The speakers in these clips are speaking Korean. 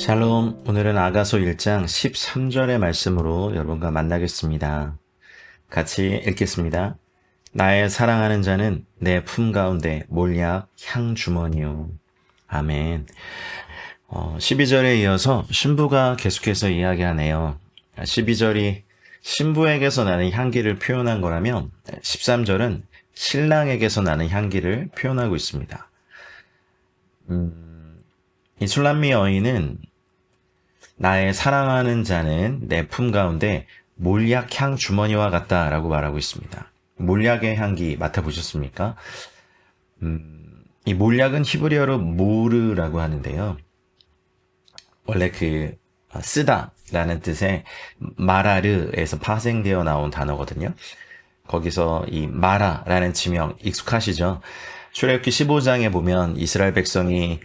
샬롬, 오늘은 아가서 1장 13절의 말씀으로 여러분과 만나겠습니다. 같이 읽겠습니다. 나의 사랑하는 자는 내 품 가운데 몰약 향주머니요. 아멘. 12절에 이어서 신부가 계속해서 이야기하네요. 12절이 신부에게서 나는 향기를 표현한 거라면 13절은 신랑에게서 나는 향기를 표현하고 있습니다. 이 술람미 여인은 나의 사랑하는 자는 내 품 가운데 몰약향 주머니와 같다라고 말하고 있습니다. 몰약의 향기 맡아보셨습니까? 이 몰약은 히브리어로 모르라고 하는데요. 원래 쓰다라는 뜻의 마라르에서 파생되어 나온 단어거든요. 거기서 이 마라라는 지명 익숙하시죠? 출애굽기 15장에 보면 이스라엘 백성이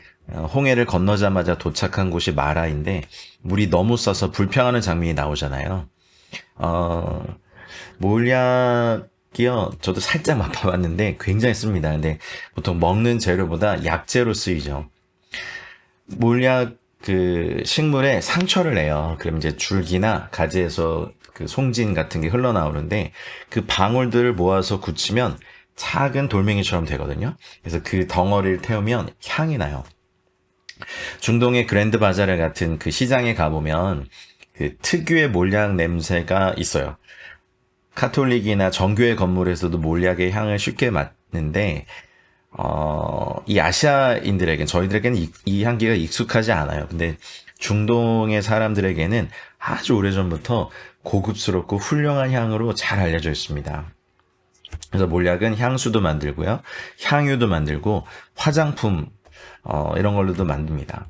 홍해를 건너자마자 도착한 곳이 마라인데 물이 너무 써서 불평하는 장면이 나오잖아요. 몰약이요, 저도 살짝 맛봐봤는데 굉장히 씁니다. 근데 보통 먹는 재료보다 약재로 쓰이죠. 몰약 식물에 상처를 내요. 그럼 이제 줄기나 가지에서 송진 같은 게 흘러나오는데 그 방울들을 모아서 굳히면 작은 돌멩이처럼 되거든요. 그래서 그 덩어리를 태우면 향이 나요. 중동의 그랜드 바자르 같은 시장에 가보면 특유의 몰약 냄새가 있어요. 카톨릭이나 정교회 건물에서도 몰약의 향을 쉽게 맡는데 이 아시아인들에겐, 저희들에게는 이 향기가 익숙하지 않아요. 근데 중동의 사람들에게는 아주 오래전부터 고급스럽고 훌륭한 향으로 잘 알려져 있습니다. 그래서 몰약은 향수도 만들고요, 향유도 만들고 화장품 이런 걸로도 만듭니다.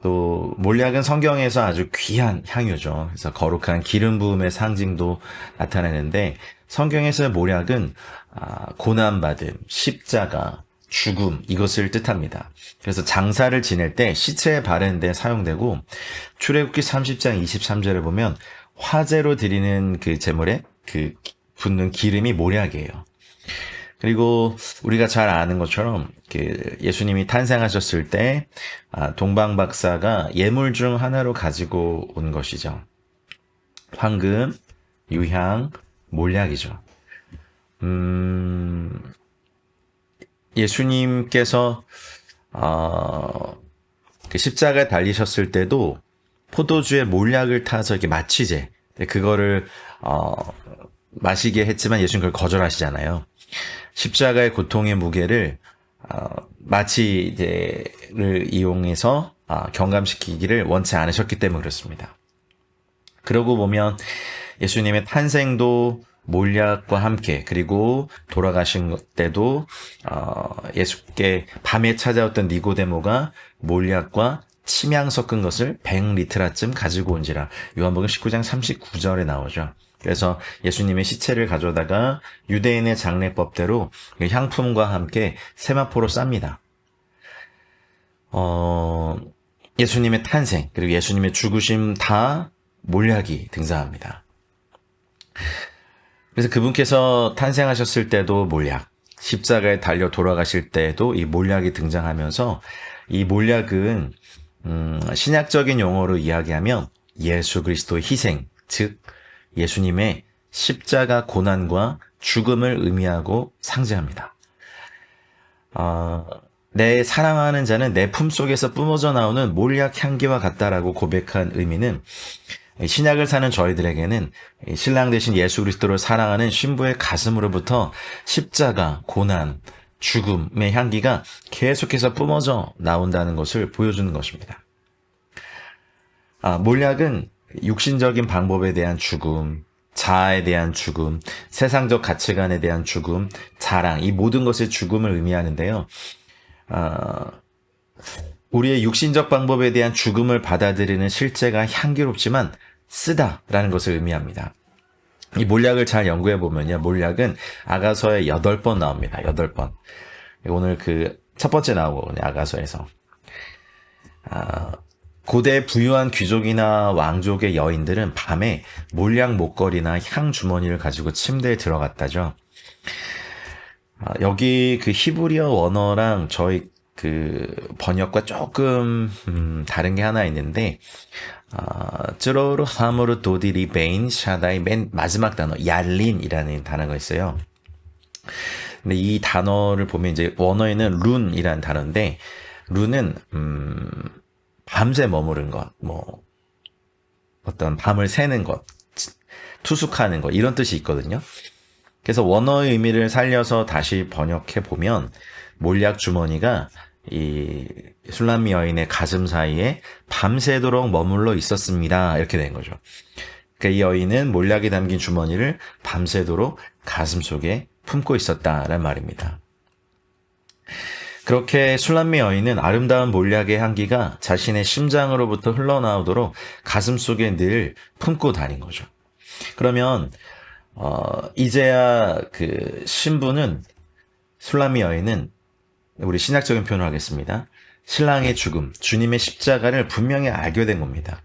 또 몰약은 성경에서 아주 귀한 향유죠. 그래서 거룩한 기름 부음의 상징도 나타내는데, 성경에서의 몰약은 고난받음, 십자가, 죽음, 이것을 뜻합니다. 그래서 장사를 지낼 때 시체에 바르는 데 사용되고, 출애굽기 30장 23절에 보면 화제로 드리는 제물에 붓는 기름이 몰약이에요. 그리고 우리가 잘 아는 것처럼 예수님이 탄생하셨을 때 동방 박사가 예물 중 하나로 가지고 온 것이죠. 황금, 유향, 몰약이죠. 예수님께서 십자가에 달리셨을 때도 포도주에 몰약을 타서 이렇게 마취제, 그거를 마시게 했지만 예수님 그걸 거절하시잖아요. 십자가의 고통의 무게를 마취제를 이용해서 경감시키기를 원치 않으셨기 때문에 그렇습니다. 그러고 보면 예수님의 탄생도 몰약과 함께, 그리고 돌아가신 때도 예수께 밤에 찾아왔던 니고데모가 몰약과 침향 섞은 것을 100리트라쯤 가지고 온지라, 요한복음 19장 39절에 나오죠. 그래서 예수님의 시체를 가져다가 유대인의 장례법대로 향품과 함께 세마포로 쌉니다. 예수님의 탄생, 그리고 예수님의 죽으심 다 몰약이 등장합니다. 그래서 그분께서 탄생하셨을 때도 몰약, 십자가에 달려 돌아가실 때도 이 몰약이 등장하면서, 이 몰약은 신약적인 용어로 이야기하면 예수 그리스도의 희생, 즉 예수님의 십자가 고난과 죽음을 의미하고 상징합니다. 내 사랑하는 자는 내 품속에서 뿜어져 나오는 몰약 향기와 같다라고 고백한 의미는, 신약을 사는 저희들에게는 신랑 되신 예수 그리스도를 사랑하는 신부의 가슴으로부터 십자가, 고난, 죽음의 향기가 계속해서 뿜어져 나온다는 것을 보여주는 것입니다. 몰약은 육신적인 방법에 대한 죽음, 자아에 대한 죽음, 세상적 가치관에 대한 죽음, 자랑, 이 모든 것의 죽음을 의미하는데요. 우리의 육신적 방법에 대한 죽음을 받아들이는 실제가 향기롭지만 쓰다라는 것을 의미합니다. 이 몰약을 잘 연구해 보면요, 몰약은 아가서에 8번 나옵니다. 8번. 오늘 첫 번째 나오거든요, 아가서에서. 고대 부유한 귀족이나 왕족의 여인들은 밤에 몰약 목걸이나 향 주머니를 가지고 침대에 들어갔다죠. 여기 히브리어 원어랑 저희 번역과 조금 다른 게 하나 있는데 쯔로르 하무르 도디리 베인 샤다이 맨 마지막 단어 얄린이라는 단어가 있어요. 근데 이 단어를 보면 이제 원어에는 룬이라는 단어인데 룬은 밤새 머무른 것, 뭐 어떤 밤을 새는 것, 투숙하는 것 이런 뜻이 있거든요. 그래서 원어의 의미를 살려서 다시 번역해 보면 몰약 주머니가 이 술람미 여인의 가슴 사이에 밤새도록 머물러 있었습니다. 이렇게 된 거죠. 그러니까 이 여인은 몰약이 담긴 주머니를 밤새도록 가슴 속에 품고 있었다라는 말입니다. 그렇게 술람미 여인은 아름다운 몰약의 향기가 자신의 심장으로부터 흘러나오도록 가슴 속에 늘 품고 다닌 거죠. 그러면 이제야 신부는 술람미 여인은 우리 신학적인 표현을 하겠습니다. 신랑의 죽음, 주님의 십자가를 분명히 알게 된 겁니다.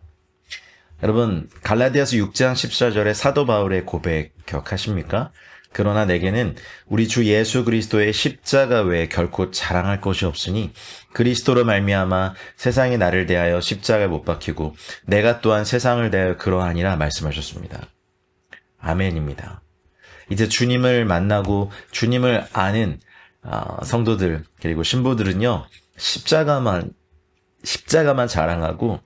여러분 갈라디아서 6장 14절의 사도 바울의 고백 기억하십니까? 그러나 내게는 우리 주 예수 그리스도의 십자가 외에 결코 자랑할 것이 없으니 그리스도로 말미암아 세상이 나를 대하여 십자가에 못 박히고 내가 또한 세상을 대하여 그러하니라 말씀하셨습니다. 아멘입니다. 이제 주님을 만나고 주님을 아는 성도들 그리고 신부들은요 십자가만 자랑하고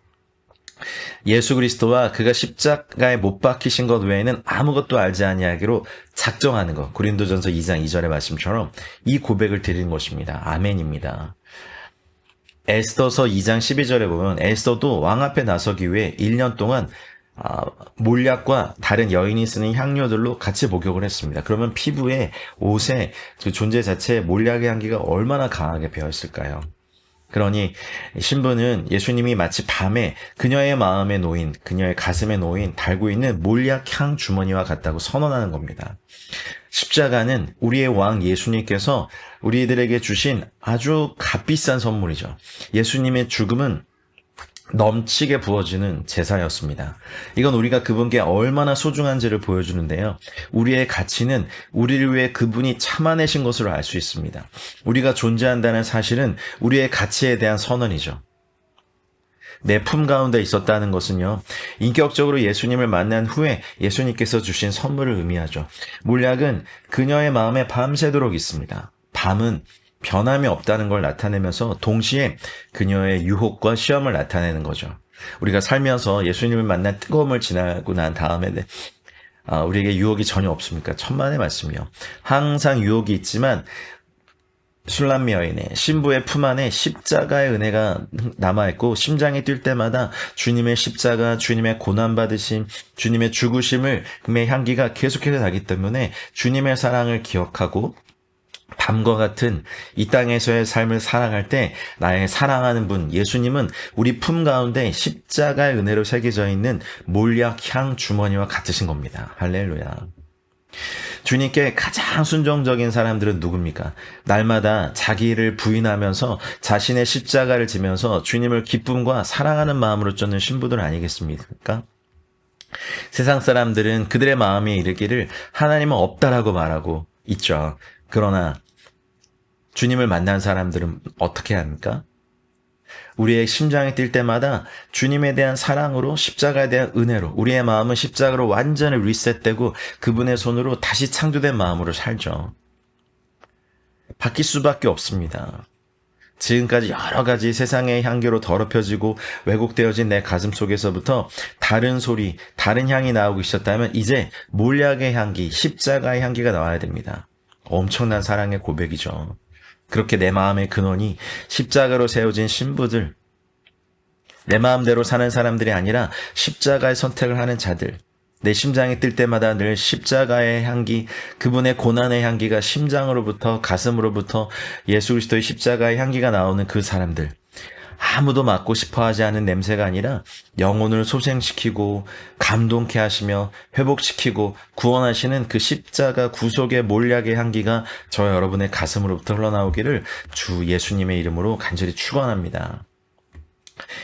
예수 그리스도와 그가 십자가에 못 박히신 것 외에는 아무것도 알지 아니하기로 작정하는 것. 고린도전서 2장 2절의 말씀처럼 이 고백을 드리는 것입니다. 아멘입니다. 에스더서 2장 12절에 보면 에스더도 왕 앞에 나서기 위해 1년 동안 몰약과 다른 여인이 쓰는 향료들로 같이 목욕을 했습니다. 그러면 피부에, 옷에 그 존재 자체에 몰약의 향기가 얼마나 강하게 배어있을까요? 그러니 신부는 예수님이 마치 밤에 그녀의 마음에 놓인, 그녀의 가슴에 놓인 달고 있는 몰약향 주머니와 같다고 선언하는 겁니다. 십자가는 우리의 왕 예수님께서 우리들에게 주신 아주 값비싼 선물이죠. 예수님의 죽음은 넘치게 부어지는 제사였습니다. 이건 우리가 그분께 얼마나 소중한지를 보여주는데요. 우리의 가치는 우리를 위해 그분이 참아내신 것으로 알 수 있습니다. 우리가 존재한다는 사실은 우리의 가치에 대한 선언이죠. 내 품 가운데 있었다는 것은요. 인격적으로 예수님을 만난 후에 예수님께서 주신 선물을 의미하죠. 몰약은 그녀의 마음에 밤새도록 있습니다. 밤은 변함이 없다는 걸 나타내면서 동시에 그녀의 유혹과 시험을 나타내는 거죠. 우리가 살면서 예수님을 만난 뜨거움을 지나고 난 다음에 우리에게 유혹이 전혀 없습니까? 천만의 말씀이요. 항상 유혹이 있지만 술람미 여인의 신부의 품 안에 십자가의 은혜가 남아있고 심장이 뛸 때마다 주님의 십자가, 주님의 고난받으심, 주님의 죽으심을 금의 향기가 계속해서 나기 때문에 주님의 사랑을 기억하고 밤과 같은 이 땅에서의 삶을 살아갈 때 나의 사랑하는 분 예수님은 우리 품 가운데 십자가의 은혜로 새겨져 있는 몰약향 주머니와 같으신 겁니다. 할렐루야. 주님께 가장 순종적인 사람들은 누굽니까? 날마다 자기를 부인하면서 자신의 십자가를 지면서 주님을 기쁨과 사랑하는 마음으로 쫓는 신부들 아니겠습니까? 세상 사람들은 그들의 마음에 이르기를 하나님은 없다라고 말하고 있죠. 그러나 주님을 만난 사람들은 어떻게 합니까? 우리의 심장이 뛸 때마다 주님에 대한 사랑으로 십자가에 대한 은혜로 우리의 마음은 십자가로 완전히 리셋되고 그분의 손으로 다시 창조된 마음으로 살죠. 바뀔 수밖에 없습니다. 지금까지 여러 가지 세상의 향기로 더럽혀지고 왜곡되어진 내 가슴 속에서부터 다른 소리, 다른 향이 나오고 있었다면 이제 몰약의 향기, 십자가의 향기가 나와야 됩니다. 엄청난 사랑의 고백이죠. 그렇게 내 마음의 근원이 십자가로 세워진 신부들, 내 마음대로 사는 사람들이 아니라 십자가의 선택을 하는 자들, 내 심장이 뛸 때마다 늘 십자가의 향기, 그분의 고난의 향기가 심장으로부터 가슴으로부터 예수 그리스도의 십자가의 향기가 나오는 그 사람들, 아무도 맡고 싶어 하지 않은 냄새가 아니라 영혼을 소생시키고 감동케 하시며 회복시키고 구원하시는 그 십자가 구속의 몰약의 향기가 저 여러분의 가슴으로부터 흘러나오기를 주 예수님의 이름으로 간절히 축원합니다.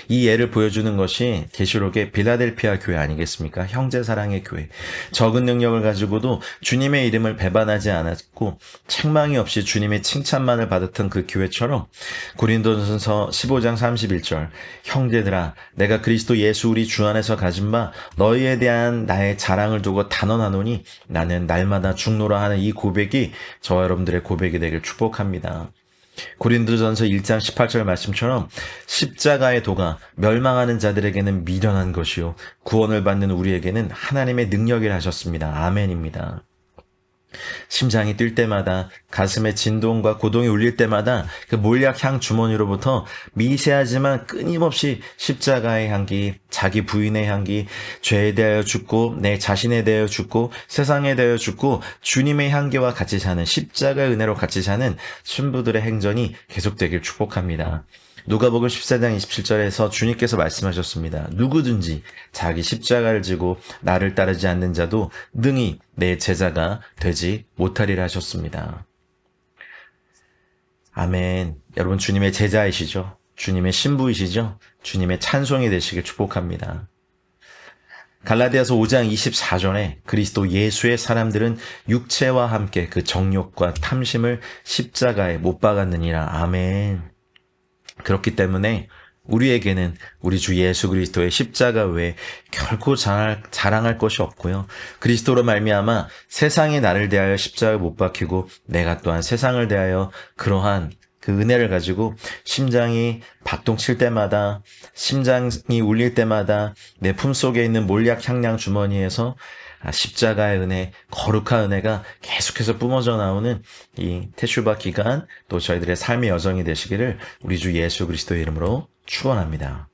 이 예를 보여주는 것이 계시록의 빌라델피아 교회 아니겠습니까? 형제 사랑의 교회. 적은 능력을 가지고도 주님의 이름을 배반하지 않았고 책망이 없이 주님의 칭찬만을 받았던 그 교회처럼 고린도전서 15장 31절 형제들아 내가 그리스도 예수 우리 주 안에서 가진 바 너희에 대한 나의 자랑을 두고 단언하노니 나는 날마다 죽노라 하는 이 고백이 저와 여러분들의 고백이 되길 축복합니다. 고린도전서 1장 18절 말씀처럼 십자가의 도가 멸망하는 자들에게는 미련한 것이요 구원을 받는 우리에게는 하나님의 능력이라 하셨습니다. 아멘입니다. 심장이 뛸 때마다 가슴에 진동과 고동이 울릴 때마다 그 몰약향 주머니로부터 미세하지만 끊임없이 십자가의 향기, 자기 부인의 향기, 죄에 대하여 죽고 내 자신에 대하여 죽고 세상에 대하여 죽고 주님의 향기와 같이 사는 십자가의 은혜로 같이 사는 신부들의 행전이 계속되길 축복합니다. 누가복음 14장 27절에서 주님께서 말씀하셨습니다. 누구든지 자기 십자가를 지고 나를 따르지 않는 자도 능히 내 제자가 되지 못하리라 하셨습니다. 아멘. 여러분 주님의 제자이시죠? 주님의 신부이시죠? 주님의 찬송이 되시길 축복합니다. 갈라디아서 5장 24절에 그리스도 예수의 사람들은 육체와 함께 그 정욕과 탐심을 십자가에 못 박았느니라. 아멘. 그렇기 때문에 우리에게는 우리 주 예수 그리스도의 십자가 외에 결코 자랑할 것이 없고요. 그리스도로 말미암아 세상이 나를 대하여 십자가에 못 박히고 내가 또한 세상을 대하여 그러한 그 은혜를 가지고 심장이 박동칠 때마다 심장이 울릴 때마다 내 품속에 있는 몰약 향량 주머니에서 십자가의 은혜, 거룩한 은혜가 계속해서 뿜어져 나오는 이 테슈바 기간 또 저희들의 삶의 여정이 되시기를 우리 주 예수 그리스도의 이름으로 축원합니다.